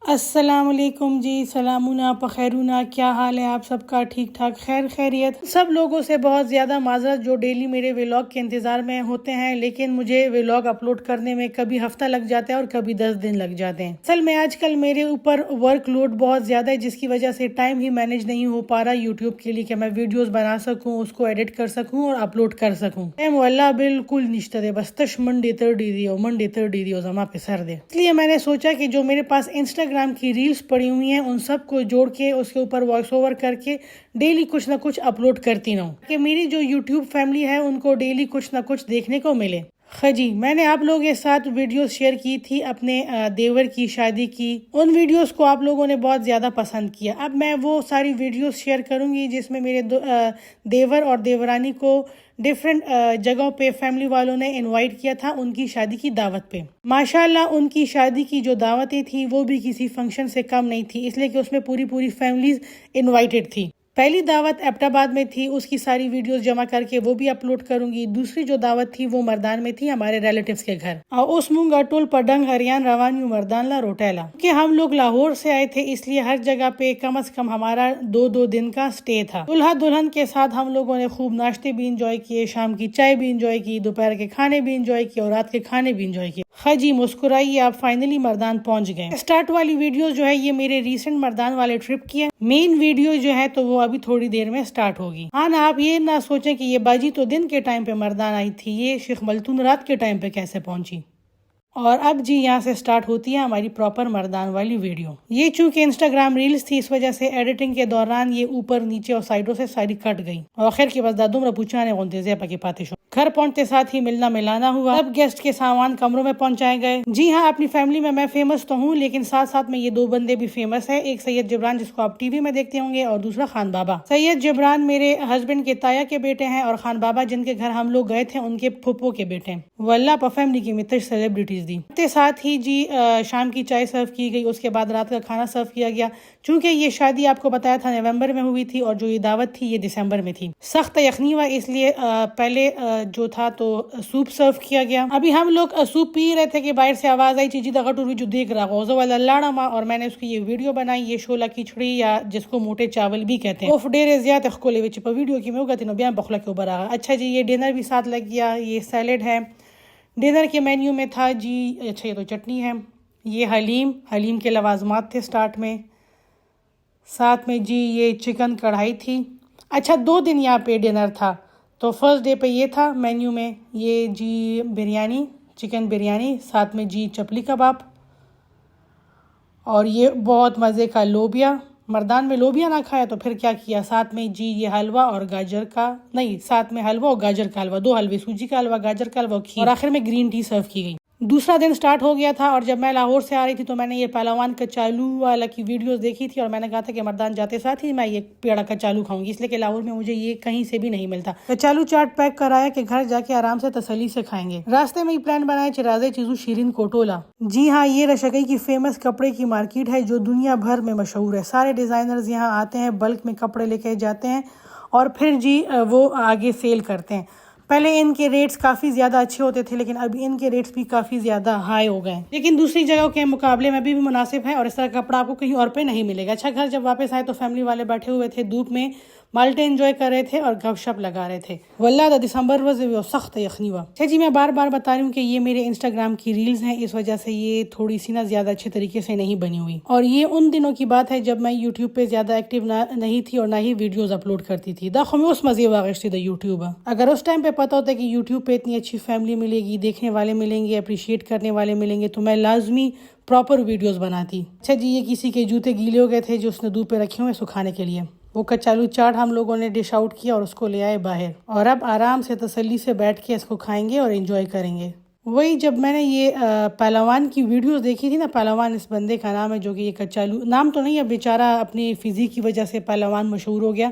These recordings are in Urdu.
السلام علیکم جی، سلامونا پخیرونا، کیا حال ہے آپ سب کا؟ ٹھیک ٹھاک، خیر خیریت؟ سب لوگوں سے بہت زیادہ معذرت جو ڈیلی میرے ولاگ کے انتظار میں ہوتے ہیں، لیکن مجھے ولاگ اپلوڈ کرنے میں کبھی ہفتہ لگ جاتا ہے اور کبھی 10 دن لگ جاتے ہیں۔ اصل میں آج کل میرے اوپر ورک لوڈ بہت زیادہ ہے، جس کی وجہ سے ٹائم ہی مینیج نہیں ہو پا رہا یوٹیوب کے لیے کہ میں ویڈیوز بنا سکوں، اس کو ایڈٹ کر سکوں اور اپلوڈ کر سکوں۔ واللہ بالکل نشتہ دے، بس تش منڈے تر دیو زما پہ سر دے۔ اس لیے میں نے سوچا کہ جو میرے پاس انسٹاگرام کی ریلز پڑی ہوئی ہیں ان سب کو جوڑ کے اس کے اوپر وائس اوور کر کے ڈیلی کچھ نہ کچھ اپلوڈ کرتی رہوں کہ میری جو یوٹیوب فیملی ہے ان کو ڈیلی کچھ نہ کچھ دیکھنے کو ملے۔ جی، میں نے آپ لوگوں کے ساتھ ویڈیوز شیئر کی تھی اپنے دیور کی شادی کی، ان ویڈیوز کو آپ لوگوں نے بہت زیادہ پسند کیا۔ اب میں وہ ساری ویڈیوز شیئر کروں گی جس میں میرے دیور اور دیورانی کو ڈیفرنٹ جگہوں پہ فیملی والوں نے انوائٹ کیا تھا ان کی شادی کی دعوت پہ۔ ماشاءاللہ ان کی شادی کی جو دعوتیں تھیں وہ بھی کسی فنکشن سے کم نہیں تھی، اس لیے کہ اس میں پوری فیملیز انوائٹڈ تھی۔ پہلی دعوت ایبٹ آباد میں تھی، اس کی ساری ویڈیوز جمع کر کے وہ بھی اپلوڈ کروں گی۔ دوسری جو دعوت تھی وہ مردان میں تھی، ہمارے ریلیٹیوز کے گھر، اور اس مونگا ٹول پڈنگ ہریان روانیو مردان لا روٹیلا کہ ہم لوگ لاہور سے آئے تھے، اس لیے ہر جگہ پہ کم از کم ہمارا 2 دن کا سٹے تھا۔ دلہا دلہن کے ساتھ ہم لوگوں نے خوب ناشتے بھی انجوائے کیے، شام کی چائے بھی انجوائے کی، دوپہر کے کھانے بھی انجوائے کیے اور رات کے کھانے بھی انجوائے کیے۔ جی مسکرائیے، آپ فائنلی مردان پہنچ گئے۔ سٹارٹ والی ویڈیو جو ہے یہ میرے ریسنٹ مردان والے ٹرپ کی ہے، مین ویڈیو جو ہے تو وہ ابھی تھوڑی دیر میں سٹارٹ ہوگی۔ ہاں نا، آپ یہ نہ سوچیں کہ یہ باجی تو دن کے ٹائم پہ مردان آئی تھی، یہ شیخ ملتون رات کے ٹائم پہ کیسے پہنچی۔ اور اب جی یہاں سے سٹارٹ ہوتی ہے ہماری پراپر مردان والی ویڈیو۔ یہ چونکہ انسٹاگرام ریلز تھی، اس وجہ سے ایڈیٹنگ کے دوران یہ اوپر نیچے اور سائڈوں سے ساری کٹ گئی، اور خیر کی بس دادوں پوچھانے گونتے زیپا کے پاتے شو۔ گھر پہنچتے ساتھ ہی ملنا ملانا ہوا، سب گیسٹ کے سامان کمروں میں پہنچائے گئے۔ جی ہاں، اپنی فیملی میں فیمس تو ہوں، لیکن ساتھ ساتھ میں یہ 2 بندے بھی فیمس ہیں، ایک سید جبران جس کو آپ ٹی وی میں دیکھتے ہوں گے، اور دوسرا خان بابا۔ سید جبران میرے ہسبینڈ کے تایا کے بیٹے ہیں، اور خان بابا جن کے گھر ہم لوگ گئے تھے ان کے پھپھو کے بیٹے ہیں۔ واللہ پا فیملی کی متش سیلیبریٹیز دی۔ ساتھ ہی جی شام کی چائے سرو کی گئی، اس کے بعد رات کا کھانا سرو کیا گیا۔ چونکہ یہ شادی آپ کو بتایا تھا نومبر میں ہوئی تھی اور جو یہ دعوت تھی یہ دسمبر میں تھی، سخت یخنی ہوا، اس لیے پہلے جو تھا تو سوپ سرو کیا گیا۔ ابھی ہم لوگ سوپ پی رہے تھے کہ باہر سے آواز آئی چیزی دغٹور بھی جو دیکھ رہا غوزو والا لاڑا، اور میں نے اس کی یہ ویڈیو بنائی، یہ شولا کھچڑی یا جس کو موٹے چاول بھی کہتے ہیں، اوف ڈیرے زیادہ اخکولے وچ پا ویڈیو کی میں ہوگا تینوں بیان بخلا کے اوپر آگا۔ اچھا جی، یہ ڈنر بھی ساتھ لگ گیا، یہ سیلڈ ہے۔ ڈنر کے مینیو میں تھا جی، اچھا یہ تو چٹنی ہے، یہ حلیم کے لوازمات تھے سٹارٹ میں، ساتھ میں جی یہ چکن کڑھائی تھی۔ اچھا 2 دن یہاں پہ ڈنر تھا، تو فرسٹ ڈے پہ یہ تھا مینیو میں، یہ جی بریانی، چکن بریانی، ساتھ میں جی چپلی کباب، اور یہ بہت مزے کا لوبیا۔ مردان میں لوبیا نہ کھایا تو پھر کیا کیا، ساتھ میں جی یہ حلوہ اور گاجر کا، نہیں ساتھ میں حلوہ اور گاجر کا حلوہ، 2 حلوے، سوجی کا حلوہ، گاجر کا حلوہ، کھیر، اور آخر میں گرین ٹی سرو کی گئی۔ دوسرا دن سٹارٹ ہو گیا تھا، اور جب میں لاہور سے آ رہی تھی تو میں نے یہ پہلوان کچالو والا کی ویڈیوز دیکھی تھی، اور میں نے کہا تھا کہ مردان جاتے ساتھ ہی میں یہ پیڑا کچالو کھاؤں گی، اس لیے کہ لاہور میں مجھے یہ کہیں سے بھی نہیں ملتا۔ کچالو چاٹ پیک کرایا کہ گھر جا کے آرام سے تسلی سے کھائیں گے۔ راستے میں ہی پلان بنایا چرازے چیزو شیرین کوٹولا۔ جی ہاں، یہ رشگئی کی فیمس کپڑے کی مارکیٹ ہے جو دنیا بھر میں مشہور ہے، سارے ڈیزائنرز یہاں آتے ہیں، بلک میں کپڑے لے کے جاتے ہیں اور پھر جی وہ آگے سیل کرتے ہیں۔ پہلے ان کے ریٹس کافی زیادہ اچھے ہوتے تھے، لیکن اب ان کے ریٹس بھی کافی زیادہ ہائی ہو گئے، لیکن دوسری جگہوں کے مقابلے میں بھی مناسب ہے، اور اس طرح کپڑا آپ کو کہیں اور پہ نہیں ملے گا۔ اچھا، گھر جب واپس آئے تو فیملی والے بیٹھے ہوئے تھے دھوپ میں، مالٹے انجوائے کر رہے تھے اور گپ شپ لگا رہے تھے۔ واللہ دا دسمبر سخت یخنی ہوا۔ اچھا جی، میں بار بار بتا رہی ہوں کہ یہ میرے انسٹاگرام کی ریلز ہیں، اس وجہ سے یہ تھوڑی سی زیادہ اچھے طریقے سے نہیں بنی ہوئی، اور یہ ان دنوں کی بات ہے جب میں یوٹیوب پہ زیادہ ایکٹیو نہیں تھی اور نہ ہی ویڈیوز اپلوڈ کرتی تھی۔ دا خمیوس مزے واغش تھی دا یوٹیوب۔ اگر اس ٹائم پہ پتا ہوتا کہ یوٹیوب پہ اتنی اچھی فیملی ملے گی، دیکھنے والے ملیں گے، اپریشیٹ کرنے والے ملیں گے، تو میں لازمی پراپر ویڈیوز بناتی۔ اچھا جی، یہ کسی کے جوتے گیلے ہو گئے تھے جو اس نے دھوپ پہ رکھے ہوئے سکھانے کے لیے، وہ کچالو چاٹ ہم لوگوں نے ڈش آؤٹ کیا اور اس کو لے آئے باہر، اور اب آرام سے تسلی سے بیٹھ کے اس کو کھائیں گے اور انجوائے کریں گے۔ وہی جب میں نے یہ پہلوان کی ویڈیوز دیکھی تھی نا، پہلوان اس بندے کا نام ہے جو کہ یہ کچالو، نام تو نہیں ہے بیچارہ، اپنی فزیک کی وجہ سے پہلوان مشہور ہو گیا،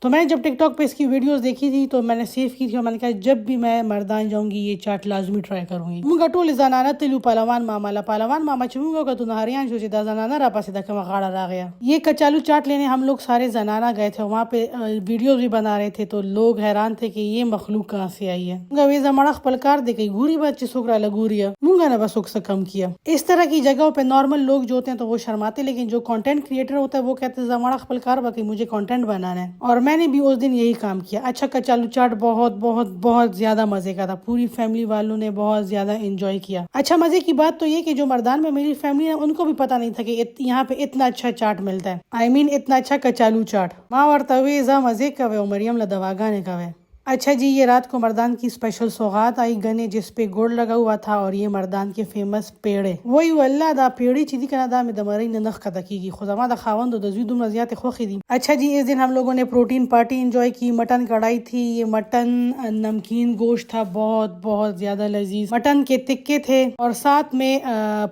تو میں نے جب ٹک ٹاک پہ اس کی ویڈیوز دیکھی تھی تو میں نے سیو کی تھی اور میں نے کہا جب بھی میں مردان جاؤں گی یہ چاٹ لازمی ٹرائی کروں گی. مونگا ټول زنانه تلو پهلوان ماما لا پهلوان ماما چې مونږ وکړو نهاریان شو چې دا زنانه را پاسې د کومه غاړه راغیا. یہ کچالو چاٹ لینے ہم لوگ سارے زنانہ گئے تھے, وہاں پہ ویڈیوز بھی بنا رہے تھے تو لوگ حیران تھے کہ یہ مخلوق کہاں سے آئی ہے. مونگا ویزا مڑا خپل کار دے گئی گوری بات چې سوکرا لګوریا مونگا نے بس سے کم کیا. اس طرح کی جگہوں پہ نارمل لوگ جو ہوتے ہیں تو وہ شرماتے, لیکن جو کنٹینٹ کریٹر ہوتا ہے وہ کہتے ہیں زماڑا خپل کار باقی مجھے کنٹینٹ بنانا ہے. اور میں نے بھی اس دن یہی کام کیا. اچھا کچالو چاٹ بہت بہت بہت زیادہ مزے کا تھا, پوری فیملی والوں نے بہت زیادہ انجوائے کیا. اچھا مزے کی بات تو یہ کہ جو مردان میں میری فیملی ہے ان کو بھی پتہ نہیں تھا کہ یہاں پہ اتنا اچھا چاٹ ملتا ہے, آئی مین اتنا اچھا کچالو چاٹ. ماں ورتوے زا مزے کا وے مریم لدواگانے کا وے. اچھا جی, یہ رات کو مردان کی اسپیشل سوغات آئی گنے جس پہ گڑ لگا ہوا تھا, اور یہ مردان کے فیمس پیڑے. وہی واللہ دا پیڑی چیدی کنا دا میں دمرئی نخ کا تکیگی خدا ما دا خاوند و دزوی دوم رضیات خوخی دی. اچھا جی, اس دن ہم لوگوں نے پروٹین پارٹی انجوائے کی. مٹن کڑھائی تھی, یہ مٹن نمکین گوشت تھا, بہت بہت زیادہ لذیذ. مٹن کے تکے تھے اور ساتھ میں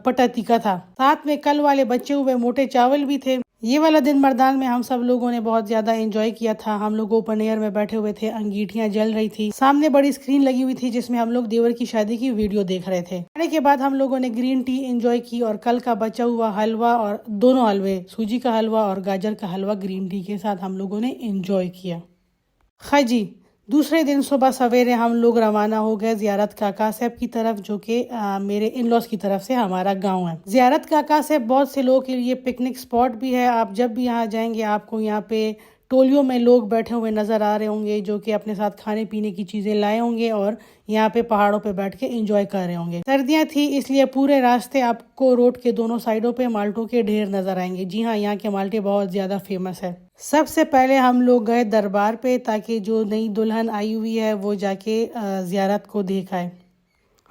پٹا تکا تھا, ساتھ میں کل والے بچے ہوئے موٹے چاول بھی تھے. یہ والا دن مردان میں ہم سب لوگوں نے بہت زیادہ انجوائے کیا تھا. ہم لوگ اوپن ایئر میں بیٹھے ہوئے تھے, انگیٹھیاں جل رہی تھی, سامنے بڑی اسکرین لگی ہوئی تھی جس میں ہم لوگ دیور کی شادی کی ویڈیو دیکھ رہے تھے. کھانے کے بعد ہم لوگوں نے گرین ٹی انجوائے کی اور کل کا بچا ہوا حلوہ, اور دونوں حلوے, سوجی کا حلوہ اور گاجر کا حلوہ گرین ٹی کے ساتھ ہم لوگوں نے انجوائے کیا. خجی دوسرے دن صبح سویرے ہم لوگ روانہ ہو گئے زیارت کاکا صاحب کی طرف, جو کہ میرے ان لاس کی طرف سے ہمارا گاؤں ہے. زیارت کاکا صاحب بہت سے لوگوں کے لیے پکنک سپاٹ بھی ہے. آپ جب بھی یہاں جائیں گے آپ کو یہاں پہ ٹولیوں میں لوگ بیٹھے ہوئے نظر آ رہے ہوں گے جو کہ اپنے ساتھ کھانے پینے کی چیزیں لائے ہوں گے اور یہاں پہ پہاڑوں پہ بیٹھ کے انجوائے کر رہے ہوں گے. سردیاں تھی اس لیے پورے راستے آپ کو روڈ کے دونوں سائڈوں پہ مالٹوں کے ڈھیر نظر آئیں گے. جی ہاں, یہاں کے مالٹے بہت زیادہ فیمس ہے. سب سے پہلے ہم لوگ گئے دربار پہ تاکہ جو نئی دلہن آئی ہوئی ہے وہ جا کے زیارت کو دیکھ آئے.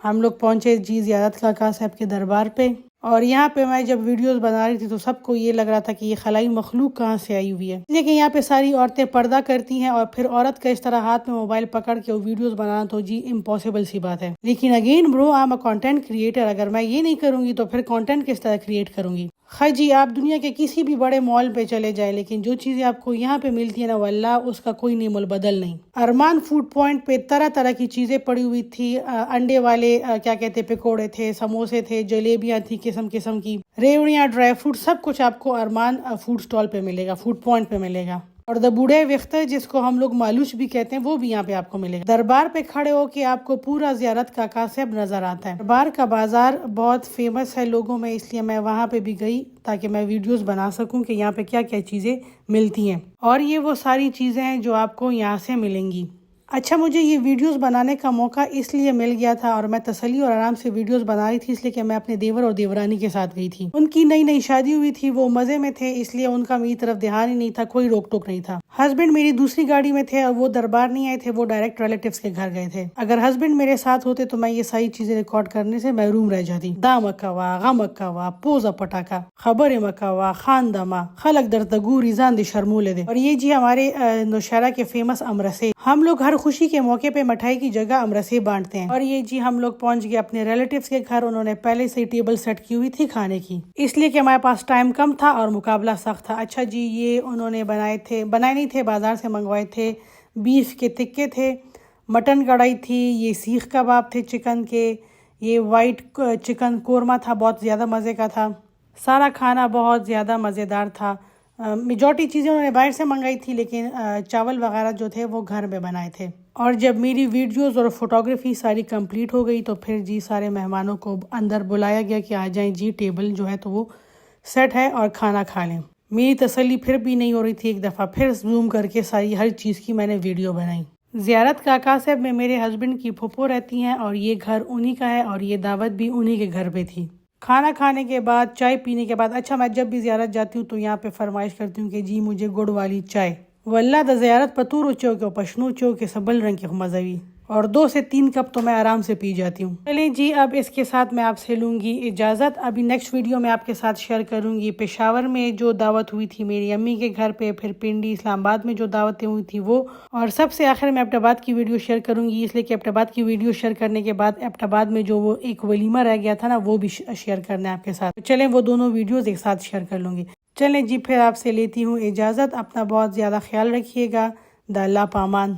ہم لوگ پہنچے جی زیارت کاکا صاحب کے دربار پہ, اور یہاں پہ میں جب ویڈیوز بنا رہی تھی تو سب کو یہ لگ رہا تھا کہ یہ خلائی مخلوق کہاں سے آئی ہوئی ہے. لیکن یہاں پہ ساری عورتیں پردہ کرتی ہیں, اور پھر عورت کا اس طرح ہاتھ میں موبائل پکڑ کے ویڈیوز بنانا تو جی امپاسبل سی بات ہے. لیکن اگین برو, I am a content creator, اگر میں یہ نہیں کروں گی تو پھر کنٹینٹ کس طرح کریٹ کروں گی. جی آپ دنیا کے کسی بھی بڑے مال پہ چلے جائیں, لیکن جو چیزیں آپ کو یہاں پہ ملتی ہیں نا واللہ اس کا کوئی نیم البدل نہیں. ارمان فوڈ پوائنٹ پہ طرح طرح کی چیزیں پڑی ہوئی تھی. انڈے والے کیا کہتے پکوڑے تھے, سموسے تھے, جلیبیاں تھی قسم قسم کی, ریوڑیاں, ڈرائی فروٹ, سب کچھ آپ کو ارمان فوڈ سٹال پہ ملے گا, فوڈ پوائنٹ پہ ملے گا. اور دا بوڑھے وختر جس کو ہم لوگ مالوش بھی کہتے ہیں وہ بھی یہاں پہ آپ کو ملے گا. دربار پہ کھڑے ہو کے آپ کو پورا زیارت کاکا صاحب نظر آتا ہے. دربار کا بازار بہت فیمس ہے لوگوں میں, اس لیے میں وہاں پہ بھی گئی تاکہ میں ویڈیوز بنا سکوں کہ یہاں پہ کیا کیا چیزیں ملتی ہیں, اور یہ وہ ساری چیزیں ہیں جو آپ کو یہاں سے ملیں گی. اچھا مجھے یہ ویڈیوز بنانے کا موقع اس لیے مل گیا تھا اور میں تسلی اور آرام سے ویڈیوز بنا رہی تھی اس لیے کہ میں اپنے دیور اور دیورانی کے ساتھ گئی تھی. ان کی نئی نئی شادی ہوئی تھی, وہ مزے میں تھے, اس لیے ان کا میری طرف دھیان ہی نہیں تھا, کوئی روک ٹوک نہیں تھا. ہسبینڈ میری دوسری گاڑی میں تھے اور وہ دربار نہیں آئے تھے, وہ ڈائریکٹ ریلیٹیوز کے گھر گئے تھے. اگر ہسبینڈ میرے ساتھ ہوتے تو میں یہ ساری چیزیں ریکارڈ کرنے سے محروم رہ جاتی. دا مکوا, غم مکوا, پوزا پٹاکا, خبر مکوا, خان دما, خلق در تگو ریزان دی شرمولے دے. اور یہ جی ہمارے نوشہرہ کے فیمس امرسے. ہم لوگ ہر خوشی کے موقع پہ مٹھائی کی جگہ امرسے بانٹتے ہیں. اور یہ جی ہم لوگ پہنچ گئے اپنے ریلیٹیوز کے گھر. انہوں نے پہلے سے ٹیبل سیٹ کی ہوئی تھی کھانے کی, اس لیے کہ ہمارے پاس ٹائم کم تھا اور مقابلہ سخت تھا. اچھا جی, یہ انہوں نے بنائے نہیں تھے, بازار سے منگوائے تھے. بیف کے تکے تھے, مٹن کڑھائی تھی, یہ سیخ کباب تھے چکن کے, یہ وائٹ چکن قورمہ تھا, بہت زیادہ مزے کا تھا. سارا کھانا بہت زیادہ مزیدار تھا. میجورٹی چیزیں انہوں نے باہر سے منگائی تھی, لیکن چاول وغیرہ جو تھے وہ گھر میں بنائے تھے. اور جب میری ویڈیوز اور فوٹوگرافی ساری کمپلیٹ ہو گئی تو پھر جی سارے مہمانوں کو اندر بلایا گیا کہ آ جائیں جی, ٹیبل جو ہے تو وہ سیٹ ہے اور کھانا کھا لیں. میری تسلی پھر بھی نہیں ہو رہی تھی, ایک دفعہ پھر زوم کر کے ساری ہر چیز کی میں نے ویڈیو بنائی. زیارت کاکا صاحب میں میرے ہسبینڈ کی پھپھو رہتی ہیں اور یہ گھر انہی کا ہے, اور یہ دعوت بھی انہی کے گھر پہ تھی. کھانا کھانے کے بعد, چائے پینے کے بعد, اچھا میں جب بھی زیارت جاتی ہوں تو یہاں پہ فرمائش کرتی ہوں کہ جی مجھے گڑ والی چائے. واللہ دا زیارت پتورو چوکے پشنو چوکے سبل رنگ کے مزوی, اور 2 سے 3 کپ تو میں آرام سے پی جاتی ہوں. چلیں جی, اب اس کے ساتھ میں آپ سے لوں گی اجازت. ابھی نیکسٹ ویڈیو میں آپ کے ساتھ شیئر کروں گی پشاور میں جو دعوت ہوئی تھی میری امی کے گھر پہ, پھر پنڈی اسلام آباد میں جو دعوتیں ہوئی تھی وہ, اور سب سے آخر میں ایبٹ آباد کی ویڈیو شیئر کروں گی, اس لیے کہ ایبٹ آباد کی ویڈیو شیئر کرنے کے بعد ایبٹ آباد میں جو وہ ایک ولیمہ رہ گیا تھا نا وہ بھی شیئر کرنا ہے آپ کے ساتھ. چلیں وہ دونوں ویڈیوز ایک ساتھ شیئر کر لوں گی. چلیں جی، پھر آپ سے لیتی ہوں اجازت، اپنا بہت زیادہ خیال رکھیے گا، دا اللہ پامان۔